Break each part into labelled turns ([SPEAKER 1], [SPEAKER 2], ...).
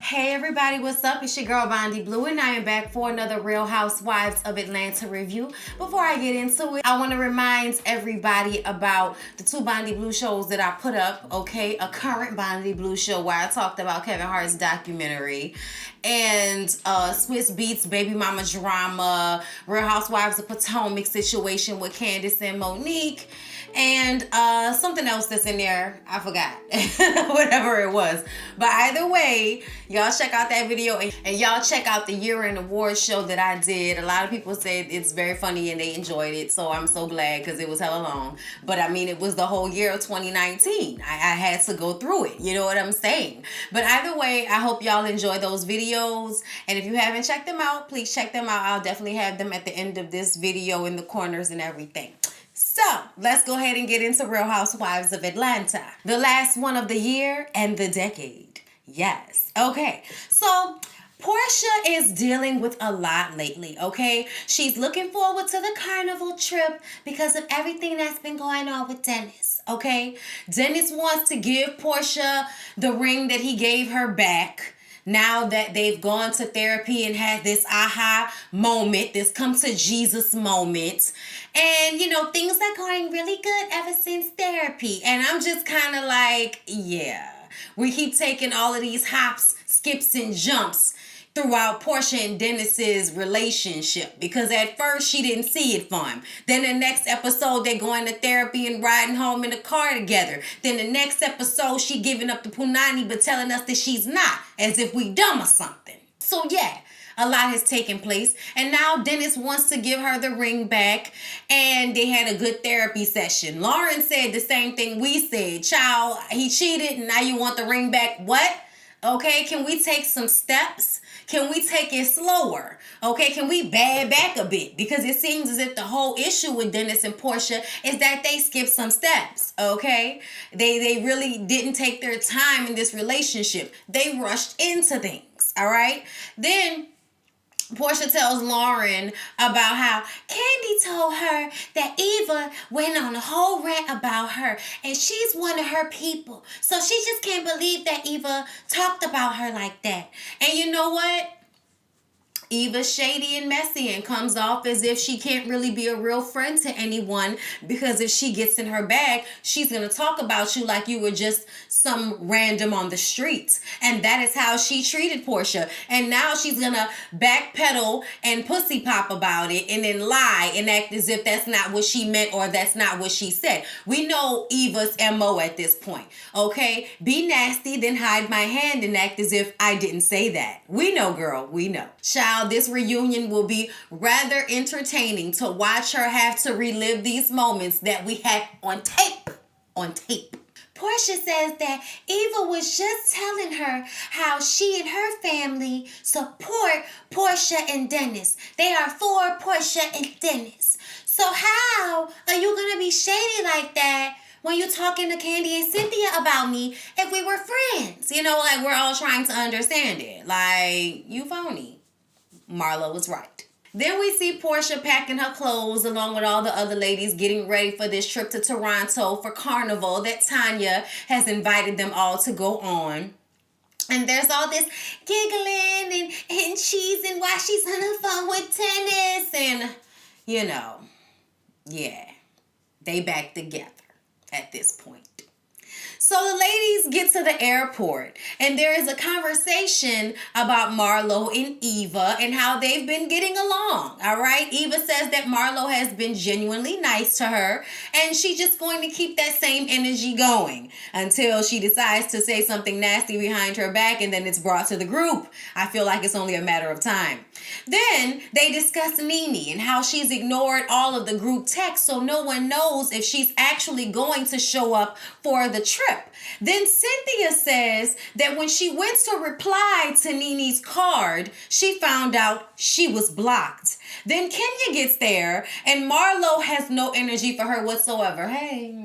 [SPEAKER 1] Hey everybody, what's up? It's your girl Bondy Blue and I am back for another Real Housewives of Atlanta review. Before I get into it, I want to remind everybody about the two Bondy Blue shows that I put up, okay? A current Bondy Blue show where I talked about Kevin Hart's documentary and Swiss Beats Baby Mama drama, Real Housewives of Potomac situation with Candace and Monique, and something else that's in there. I forgot. Whatever it was. But either way, y'all check out that video and y'all check out the year-end award show that I did. A lot of people said it's very funny and they enjoyed it. So I'm so glad because it was hella long. But I mean, it was the whole year of 2019. I had to go through it. You know what I'm saying? But either way, I hope y'all enjoy those videos. And if you haven't checked them out, please check them out. I'll definitely have them at the end of this video in the corners and everything. So, let's go ahead and get into Real Housewives of Atlanta. The last one of the year and the decade. Yes. Okay. So, Portia is dealing with a lot lately, okay? She's looking forward to the carnival trip because of everything that's been going on with Dennis, okay? Dennis wants to give Portia the ring that he gave her back. Now that they've gone to therapy and had this aha moment, this come to Jesus moment. And, you know, things are going really good ever since therapy. And I'm just kind of like, yeah. We keep taking all of these hops, skips, and jumps throughout Portia and Dennis's relationship, because at first she didn't see it for him. Then the next episode they're going to therapy and riding home in the car together. Then the next episode she giving up the punani but telling us that she's not, as if we dumb or something. So yeah, a lot has taken place, and now Dennis wants to give her the ring back, and they had a good therapy session. Lauren said the same thing we said. Child, he cheated and now you want the ring back. What? Okay, can we take some steps? Can we take it slower? Okay, can we bad back a bit? Because it seems as if the whole issue with Dennis and Portia is that they skipped some steps, okay? They really didn't take their time in this relationship. They rushed into things, all right? Then Portia tells Lauren about how Candy told her that Eva went on a whole rant about her and she's one of her people. So she just can't believe that Eva talked about her like that. And you know what? Eva's shady and messy and comes off as if she can't really be a real friend to anyone, because if she gets in her bag, she's going to talk about you like you were just some random on the streets. And that is how she treated Portia. And now she's going to backpedal and pussy pop about it and then lie and act as if that's not what she meant or that's not what she said. We know Eva's MO at this point, okay? Be nasty, then hide my hand and act as if I didn't say that. We know, girl. We know. Child, this reunion will be rather entertaining to watch her have to relive these moments that we had on tape. Portia says that Eva was just telling her how she and her family support Portia and Dennis. They are for Portia and Dennis. So how are you going to be shady like that when you're talking to Candy and Cynthia about me if we were friends? You know, like, we're all trying to understand it. Like, you phony. Marlo was right. Then we see Portia packing her clothes along with all the other ladies getting ready for this trip to Toronto for Carnival that Tanya has invited them all to go on. And there's all this giggling and cheesing while she's on the phone with Dennis. And, you know, yeah, they back together at this point. So the ladies get to the airport and there is a conversation about Marlo and Eva and how they've been getting along, all right? Eva says that Marlo has been genuinely nice to her and she's just going to keep that same energy going until she decides to say something nasty behind her back and then it's brought to the group. I feel like it's only a matter of time. Then they discuss Nene and how she's ignored all of the group texts so no one knows if she's actually going to show up for the trip. Then Cynthia says that when she went to reply to Nene's card, she found out she was blocked. Then Kenya gets there and Marlo has no energy for her whatsoever. Hey,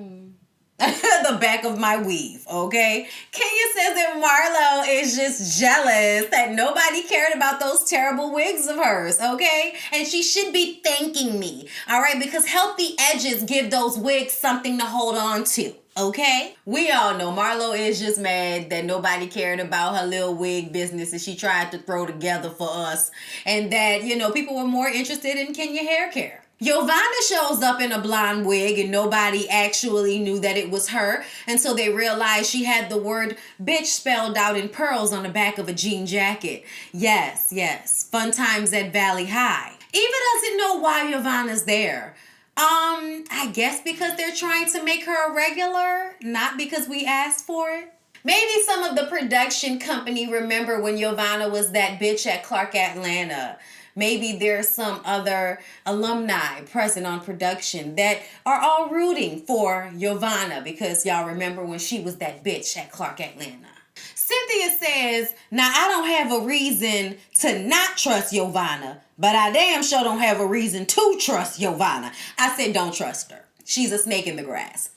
[SPEAKER 1] the back of my weave, okay? Kenya says that Marlo is just jealous that nobody cared about those terrible wigs of hers, okay? And she should be thanking me, all right? Because healthy edges give those wigs something to hold on to. Okay? We all know Marlo is just mad that nobody cared about her little wig business that she tried to throw together for us. And that, people were more interested in Kenya hair care. Giovanna shows up in a blonde wig and nobody actually knew that it was her until they realized she had the word bitch spelled out in pearls on the back of a jean jacket. Yes, yes. Fun times at Valley High. Eva doesn't know why Giovanna's there. I guess because they're trying to make her a regular, not because we asked for it. Maybe some of the production company remember when Giovanna was that bitch at Clark Atlanta. Maybe there's some other alumni present on production that are all rooting for Giovanna because y'all remember when she was that bitch at Clark Atlanta. Cynthia says, now I don't have a reason to not trust Giovanna, but I damn sure don't have a reason to trust Giovanna. I said don't trust her. She's a snake in the grass.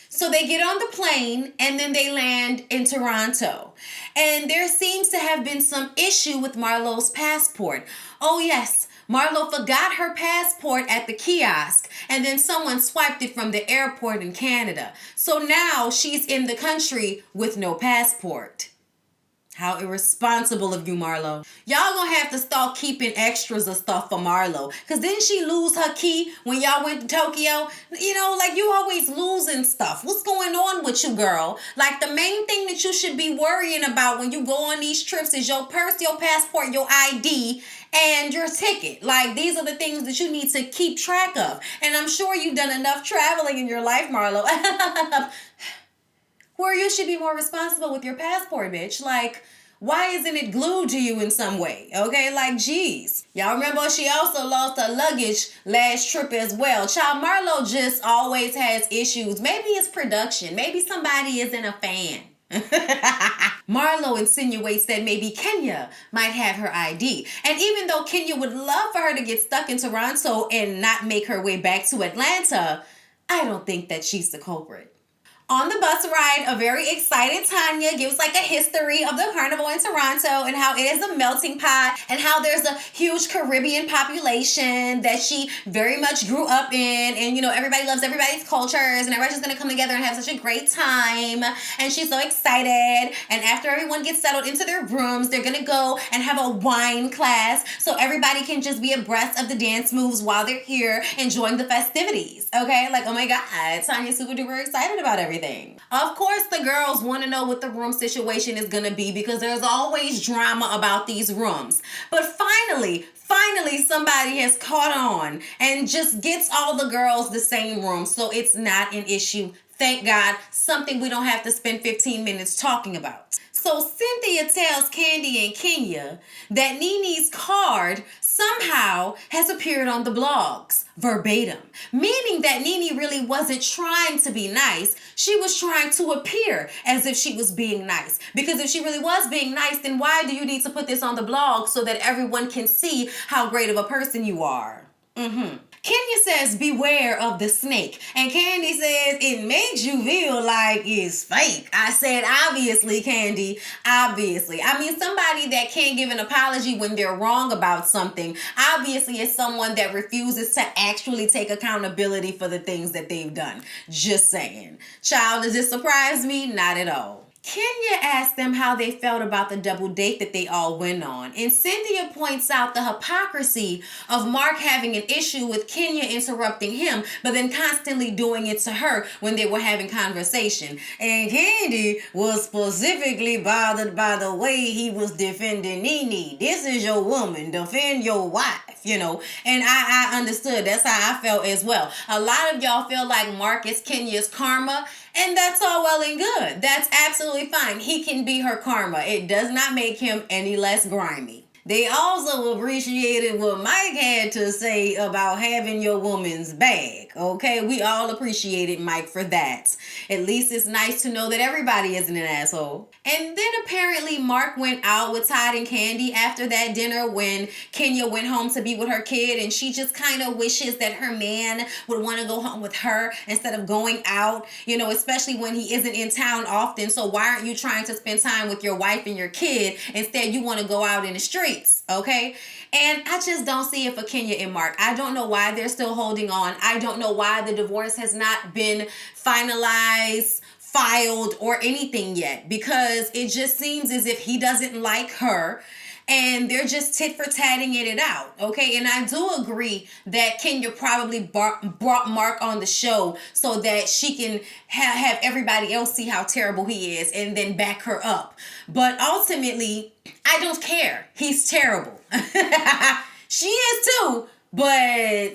[SPEAKER 1] So they get on the plane and then they land in Toronto. And there seems to have been some issue with Marlo's passport. Oh yes, Marlo forgot her passport at the kiosk and then someone swiped it from the airport in Canada. So now she's in the country with no passport. How irresponsible of you, Marlo. Y'all gonna have to start keeping extras of stuff for Marlo. Cause didn't she lose her key when y'all went to Tokyo? Like you always losing stuff. What's going on with you, girl? Like the main thing that you should be worrying about when you go on these trips is your purse, your passport, your ID, and your ticket. Like these are the things that you need to keep track of. And I'm sure you've done enough traveling in your life, Marlo. Where you should be more responsible with your passport, bitch. Like, why isn't it glued to you in some way? Okay, like, geez. Y'all remember she also lost her luggage last trip as well. Child, Marlo just always has issues. Maybe it's production. Maybe somebody isn't a fan. Marlo insinuates that maybe Kenya might have her ID. And even though Kenya would love for her to get stuck in Toronto and not make her way back to Atlanta, I don't think that she's the culprit. On the bus ride, a very excited Tanya gives like a history of the carnival in Toronto and how it is a melting pot and how there's a huge Caribbean population that she very much grew up in. And, everybody loves everybody's cultures and everybody's just going to come together and have such a great time. And she's so excited. And after everyone gets settled into their rooms, they're going to go and have a wine class so everybody can just be abreast of the dance moves while they're here enjoying the festivities. Okay? Like, oh my God, Tanya's super duper excited about everything. Of course, the girls want to know what the room situation is going to be because there's always drama about these rooms. But finally, somebody has caught on and just gets all the girls the same room. So it's not an issue. Thank God, something we don't have to spend 15 minutes talking about. So Cynthia tells Candy and Kenya that Nene's card somehow has appeared on the blogs, verbatim, meaning that Nene really wasn't trying to be nice. She was trying to appear as if she was being nice. Because if she really was being nice, then why do you need to put this on the blog so that everyone can see how great of a person you are? Kenya says, beware of the snake. And Candy says, it makes you feel like it's fake. I said, obviously, Candy, obviously. I mean, somebody that can't give an apology when they're wrong about something, obviously is someone that refuses to actually take accountability for the things that they've done. Just saying. Child, does this surprise me? Not at all. Kenya asked them how they felt about the double date that they all went on. And Cynthia points out the hypocrisy of Mark having an issue with Kenya interrupting him, but then constantly doing it to her when they were having conversation. And Candy was specifically bothered by the way he was defending Nene. This is your woman. Defend your wife, And I understood. That's how I felt as well. A lot of y'all feel like Mark is Kenya's karma. And that's all well and good. That's absolutely fine. He can be her karma. It does not make him any less grimy. They also appreciated what Mike had to say about having your woman's bag. Okay, we all appreciated Mike for that. At least it's nice to know that everybody isn't an asshole. And then apparently Mark went out with Todd and Candy after that dinner when Kenya went home to be with her kid, and she just kind of wishes that her man would want to go home with her instead of going out, especially when he isn't in town often. So why aren't you trying to spend time with your wife and your kid? Instead, you want to go out in the street. streets, okay? And I just don't see it for Kenya and Mark. I don't know why they're still holding on. I don't know why the divorce has not been finalized, filed, or anything yet, because it just seems as if he doesn't like her and they're just tit for tatting it out, okay? And I do agree that Kenya probably brought Mark on the show so that she can have everybody else see how terrible he is and then back her up. But ultimately, I don't care. He's terrible. She is too, but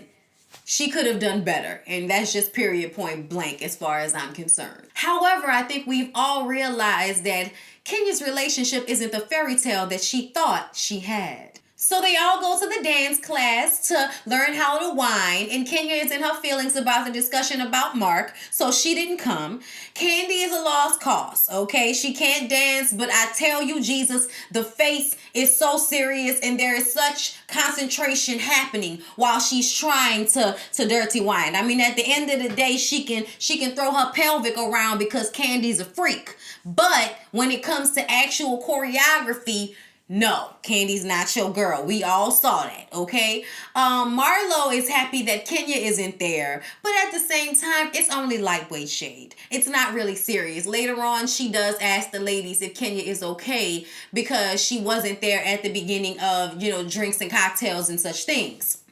[SPEAKER 1] she could have done better, and that's just period point blank as far as I'm concerned. However, I think we've all realized that Kenya's relationship isn't the fairy tale that she thought she had. So they all go to the dance class to learn how to whine, and Kenya is in her feelings about the discussion about Mark, so she didn't come. Candy is a lost cause, okay? She can't dance, but I tell you, Jesus, the face is so serious and there is such concentration happening while she's trying to dirty whine. I mean, at the end of the day, she can throw her pelvic around because Candy's a freak. But when it comes to actual choreography, no, Candy's not your girl. We all saw that, okay? Marlo is happy that Kenya isn't there, but at the same time, it's only lightweight shade. It's not really serious. Later on, she does ask the ladies if Kenya is okay because she wasn't there at the beginning of, drinks and cocktails and such things.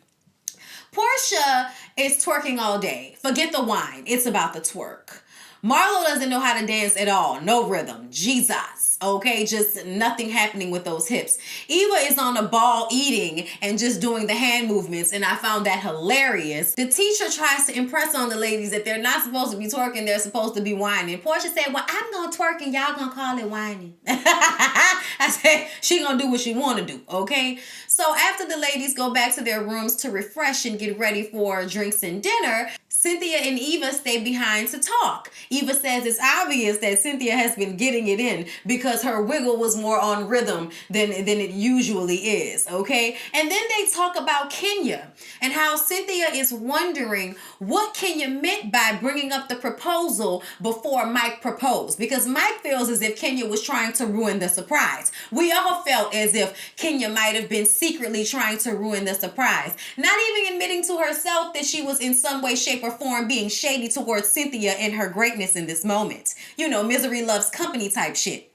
[SPEAKER 1] Portia is twerking all day. Forget the wine. It's about the twerk. Marlo doesn't know how to dance at all. No rhythm. Jesus. Okay, just nothing happening with those hips. Eva is on the ball eating and just doing the hand movements, and I found that hilarious. The teacher tries to impress on the ladies that they're not supposed to be twerking, they're supposed to be whining. Portia said, well, I'm gonna twerk and y'all gonna call it whining. I said, she gonna do what she wanna do, okay? So after the ladies go back to their rooms to refresh and get ready for drinks and dinner, Cynthia and Eva stay behind to talk. Eva says it's obvious that Cynthia has been getting it in because her wiggle was more on rhythm than it usually is, okay? And then they talk about Kenya and how Cynthia is wondering what Kenya meant by bringing up the proposal before Mike proposed, because Mike feels as if Kenya was trying to ruin the surprise. We all felt as if Kenya might have been secretly trying to ruin the surprise, not even admitting to herself that she was in some way, shape, or form being shady towards Cynthia and her greatness in this moment. Misery loves company type shit.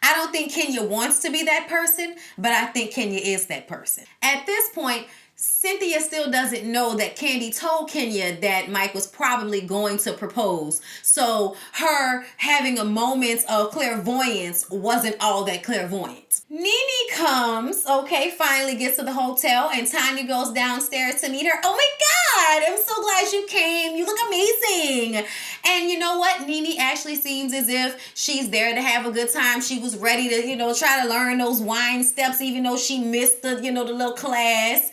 [SPEAKER 1] I don't think Kenya wants to be that person, but I think Kenya is that person. At this point, Cynthia still doesn't know that Candy told Kenya that Mike was probably going to propose. So her having a moment of clairvoyance wasn't all that clairvoyant. Nene comes, okay, finally gets to the hotel, and Tanya goes downstairs to meet her. Oh my God, I'm so glad you came. You look amazing. And you know what? Nene actually seems as if she's there to have a good time. She was ready to, try to learn those wine steps, even though she missed the little class.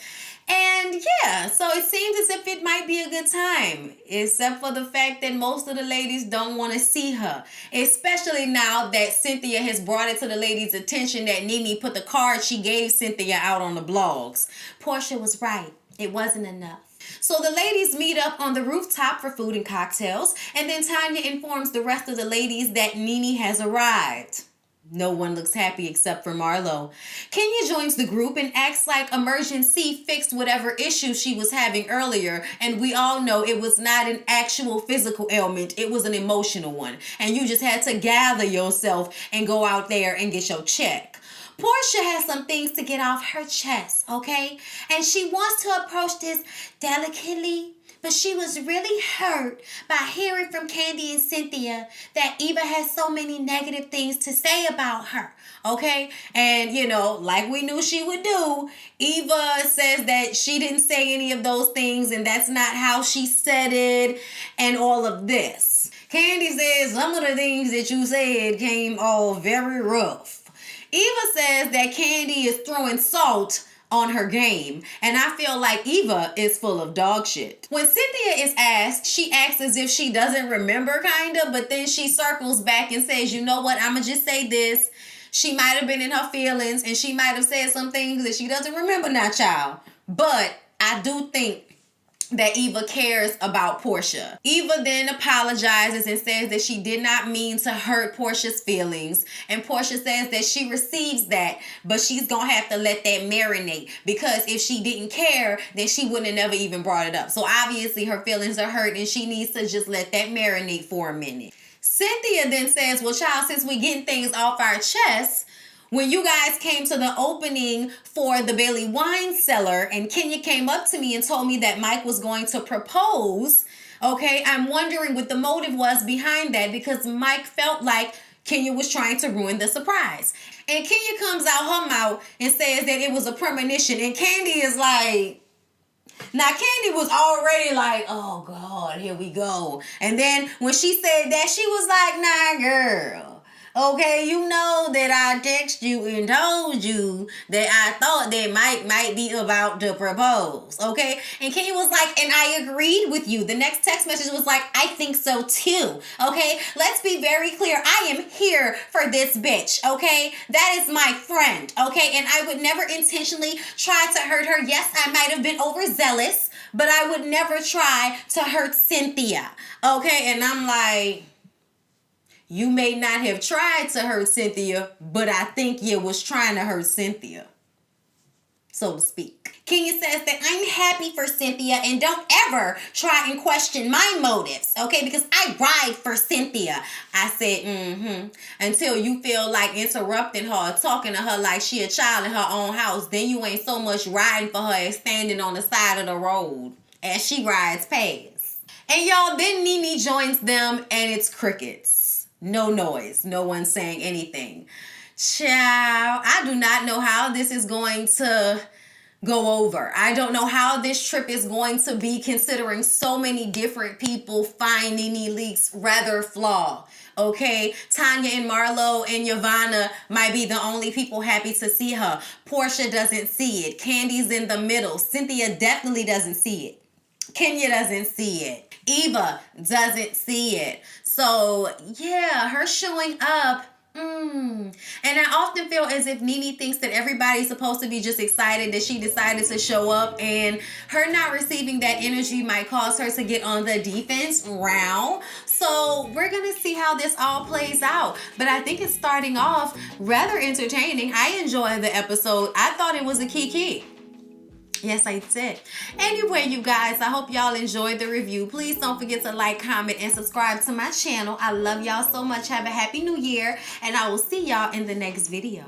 [SPEAKER 1] And yeah, so it seems as if it might be a good time, except for the fact that most of the ladies don't want to see her, especially now that Cynthia has brought it to the ladies' attention that Nene put the card she gave Cynthia out on the blogs. Portia was right. It wasn't enough. So the ladies meet up on the rooftop for food and cocktails, and then Tanya informs the rest of the ladies that Nene has arrived. No one looks happy except for Marlo. Kenya joins the group and acts like Emergency fixed whatever issue she was having earlier, and we all know it was not an actual physical ailment, it was an emotional one, and you just had to gather yourself and go out there and get your check. Portia has some things to get off her chest, okay? And she wants to approach this delicately, but she was really hurt by hearing from Candy and Cynthia that Eva has so many negative things to say about her, okay? And, like we knew she would do, Eva says that she didn't say any of those things and that's not how she said it and all of this. Candy says some of the things that you said came off very rough. Eva says that Candy is throwing salt on her game, and I feel like Eva is full of dog shit. When Cynthia is asked, she acts as if she doesn't remember, kinda, but then she circles back and says, you know what, I'ma just say this. She might have been in her feelings, and she might have said some things that she doesn't remember now, child. But I do think that Eva cares about Portia. Eva then apologizes and says that she did not mean to hurt Portia's feelings. And Portia says that she receives that, but she's gonna have to let that marinate, because if she didn't care, then she wouldn't have never even brought it up. So obviously her feelings are hurt and she needs to just let that marinate for a minute. Cynthia then says, well, child, since we're getting things off our chest, when you guys came to the opening for the Bailey wine cellar and Kenya came up to me and told me that Mike was going to propose, okay, I'm wondering what the motive was behind that, because Mike felt like Kenya was trying to ruin the surprise. And Kenya comes out her mouth and says that it was a premonition. And Candy is like, now Candy was already like, oh God, here we go. And then when she said that, she was like, nah, girl. Okay, you know that I texted you and told you that I thought that Mike might be about to propose, okay? And Kenya was like, and I agreed with you. The next text message was like, I think so too, okay? Let's be very clear. I am here for this bitch, okay? That is my friend, okay? And I would never intentionally try to hurt her. Yes, I might have been overzealous, but I would never try to hurt Cynthia, okay? And I'm like, you may not have tried to hurt Cynthia, but I think you was trying to hurt Cynthia, so to speak. Kenya says that I'm happy for Cynthia and don't ever try and question my motives, okay? Because I ride for Cynthia. I said, until you feel like interrupting her or talking to her like she a child in her own house, then you ain't so much riding for her as standing on the side of the road as she rides past. And y'all, then Nene joins them and it's crickets. No noise. No one saying anything. Child, I do not know how this is going to go over. I don't know how this trip is going to be, considering so many different people find Nene Leakes rather flawed. Okay, Tanya and Marlo and Yavanna might be the only people happy to see her. Portia doesn't see it. Candy's in the middle. Cynthia definitely doesn't see it. Kenya doesn't see it. Eva doesn't see it. So, yeah, her showing up, and I often feel as if Nene thinks that everybody's supposed to be just excited that she decided to show up, and her not receiving that energy might cause her to get on the defense round. So we're going to see how this all plays out. But I think it's starting off rather entertaining. I enjoyed the episode. I thought it was a kiki. Yes, I did. Anyway, you guys, I hope y'all enjoyed the review. Please don't forget to like, comment, and subscribe to my channel. I love y'all so much. Have a happy new year, and I will see y'all in the next video.